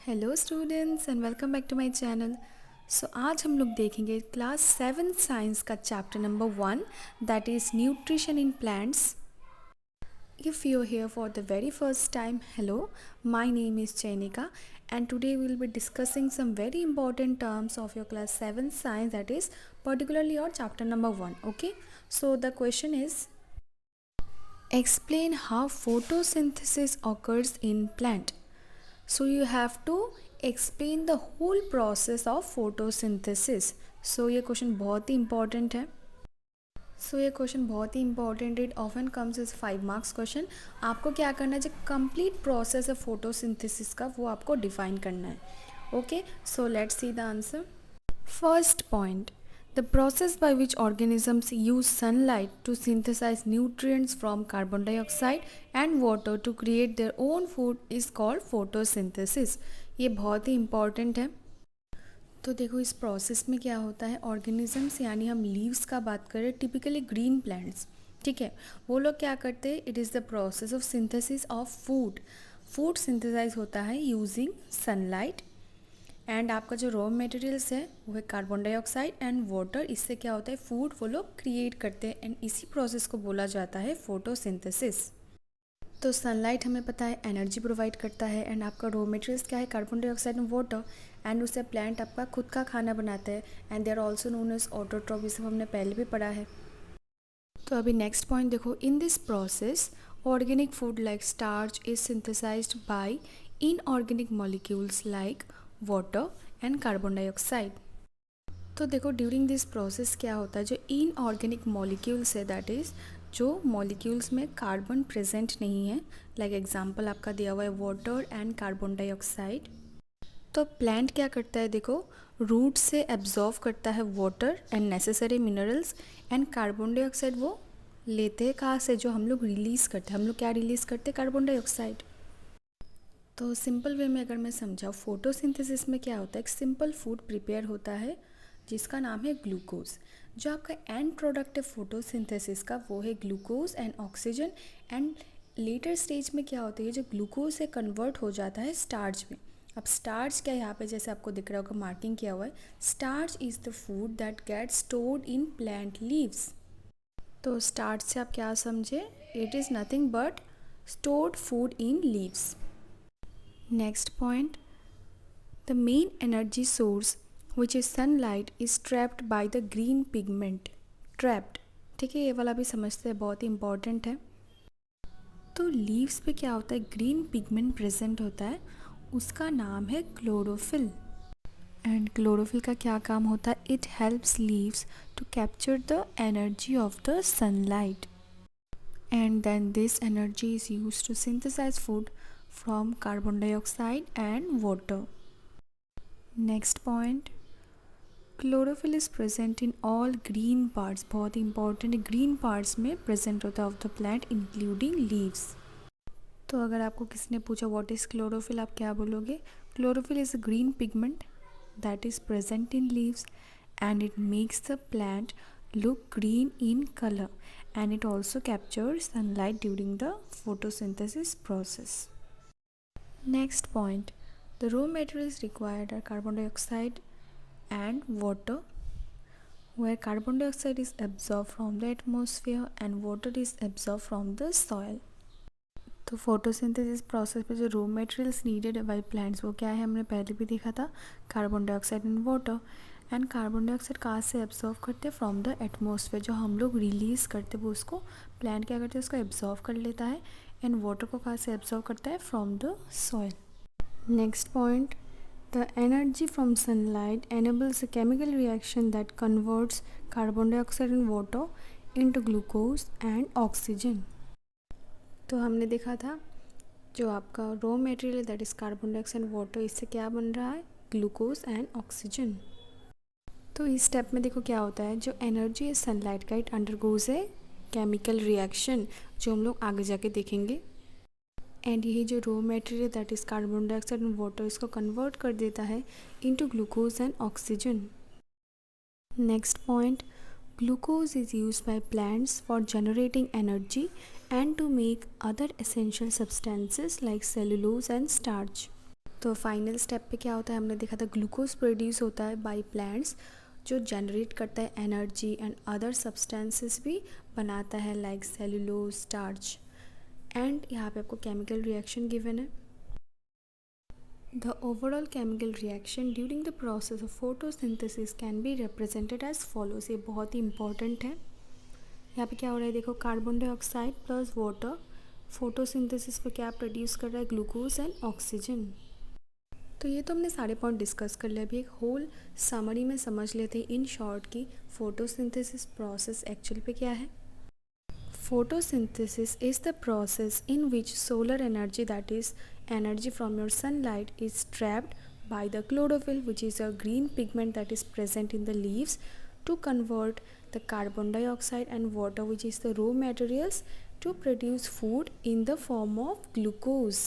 Hello students and welcome back to my channel. आज हम लोग देखेंगे क्लास 7 साइंस का chapter number 1 that is nutrition in plants. If you're here for the very first time, hello, my name is Chainika and today we'll be discussing some very important terms of your class 7 science, that is particularly your chapter number 1. Okay, so the question is, explain how photosynthesis occurs in plant. So you have to explain the whole process of photosynthesis. So ये question बहुत ही important है। It often comes is 5 marks question. आपको क्या करना है, जो complete process है photosynthesis का वो आपको डिफाइन करना है। Okay, so let's see the answer. First point, the process by which organisms use sunlight to synthesize nutrients from carbon dioxide and water to create their own food is called photosynthesis। ये बहुत ही important है। तो देखो इस process में क्या होता है, ऑर्गेनिजम्स यानी हम लीव्स का बात करें, टिपिकली ग्रीन प्लांट्स, ठीक है, वो लोग क्या करते हैं, it is the process of synthesis of food synthesize होता है यूजिंग सनलाइट। एंड आपका जो रॉ मटेरियल्स है वो है कार्बन डाइऑक्साइड एंड वाटर। इससे क्या होता है, फूड वो लोग क्रिएट करते हैं एंड इसी प्रोसेस को बोला जाता है फोटोसिंथेसिस। तो सनलाइट हमें पता है एनर्जी प्रोवाइड करता है एंड आपका रॉ मटेरियल्स क्या है, carbon dioxide and water, and उससे प्लांट आपका खुद का खाना बनाता है and they are also known as autotroph. ये सब हमने पहले भी पढ़ा है। तो अभी नेक्स्ट पॉइंट देखो, in this process organic food like starch is synthesized by inorganic molecules like water and carbon dioxide. तो देखो ड्यूरिंग दिस प्रोसेस क्या होता है, जो इनऑर्गेनिक मॉलिक्यूल्स है, दैट इज़ जो मॉलिक्यूल्स में कार्बन प्रेजेंट नहीं है, लाइक एग्जांपल आपका दिया हुआ है वाटर एंड कार्बन डाइऑक्साइड। तो प्लांट क्या करता है, देखो रूट से एब्जॉर्व करता है water and necessary minerals and carbon dioxide वो लेते हैं कहाँ से, जो हम लोग रिलीज़ करते हैं। हम लोग क्या रिलीज़ करते हैं, कार्बन डाइऑक्साइड। तो सिंपल वे में अगर मैं समझाऊँ, फोटोसिंथेसिस में क्या होता है, एक सिंपल फूड प्रिपेयर होता है जिसका नाम है ग्लूकोज। जो आपका एंड प्रोडक्ट है फोटोसिंथेसिस का वो है glucose and oxygen. And later stage में क्या होता है, जो ग्लूकोज से कन्वर्ट हो जाता है स्टार्च में। अब स्टार्च क्या है, यहाँ पे जैसे आपको दिख रहा होगा मार्किंग किया हुआ है, starch is the food that get stored in plant leaves. तो स्टार्च से आप क्या समझे, it is nothing but stored food in leaves. Next point, the main energy source which is sunlight is trapped by the green pigment। trapped, ठीक है, ये वाला भी समझते हैं, बहुत ही इंपॉर्टेंट है। तो लीव्स पे क्या होता है, ग्रीन पिगमेंट प्रेजेंट होता है, उसका नाम है क्लोरोफिल। एंड क्लोरोफिल का क्या काम होता है, it helps leaves to capture the energy of the sunlight and then this energy is used to synthesize food from carbon dioxide and water. Next point, chlorophyll is present in all green parts। बहुत important, green parts में present होता है of the plant including leaves. तो अगर आपको किसी ने पूछा व्हाट इज़ क्लोरोफिल, आप क्या बोलोगे, chlorophyll is a green pigment that is present in leaves and it makes the plant look green in color and it also captures sunlight during the photosynthesis process. Next point, the raw materials required are carbon dioxide and water, where carbon dioxide is absorbed from the atmosphere and water is absorbed from the soil। तो photosynthesis process पे जो raw materials needed है by plants वो क्या है, हमने पहले भी देखा था, carbon dioxide and water. And carbon dioxide कहाँ से एब्जॉर्व करते हैं, फ्रॉम द एटमॉस्फेयर। जो हम लोग रिलीज़ करते हैं वो उसको प्लांट क्या करते हैं, उसको एब्जॉर्व कर लेता है। एंड वाटर को कहाँ से एब्जॉर्व करता है, from the soil. Next point, the energy from sunlight enables a chemical reaction that converts carbon dioxide and water into glucose and oxygen. तो हमने देखा था जो आपका रॉ मटेरियल है that is carbon dioxide water, इससे क्या बन रहा है, ग्लूकोज एंड ऑक्सीजन। तो इस स्टेप में देखो क्या होता है, जो एनर्जी है सनलाइट का, it undergoes a chemical reaction जो हम लोग आगे जाके देखेंगे। एंड यही जो raw material that is carbon dioxide and water, इसको कन्वर्ट कर देता है into glucose and oxygen. Next point, glucose is used by plants for generating energy and to make other essential substances like cellulose and starch। तो final step पे क्या होता है, हमने देखा था ग्लूकोज प्रोड्यूस होता है बाय प्लांट्स, जो जनरेट करता है एनर्जी एंड अदर सब्सटेंसेस भी बनाता है लाइक सेलुलोज, स्टार्च। एंड यहाँ पे आपको केमिकल रिएक्शन गिवन है। The overall chemical reaction during the process of photosynthesis can be represented as follows। ये बहुत ही इंपॉर्टेंट है। यहाँ पे क्या हो रहा है, देखो carbon dioxide plus water photosynthesis पे क्या प्रोड्यूस कर रहा है, ग्लूकोज एंड ऑक्सीजन। तो ये तो हमने सारे पॉइंट डिस्कस कर लिया। अभी एक होल समरी में समझ लेते हैं इन शॉर्ट की फोटोसिंथेसिस प्रोसेस एक्चुअल पे क्या है। Photosynthesis is the process in which solar energy, that is energy from your sunlight, is trapped by the chlorophyll, which is a green pigment that is present in the leaves, to convert the carbon dioxide and water, which is the raw materials, to produce food in the form of glucose।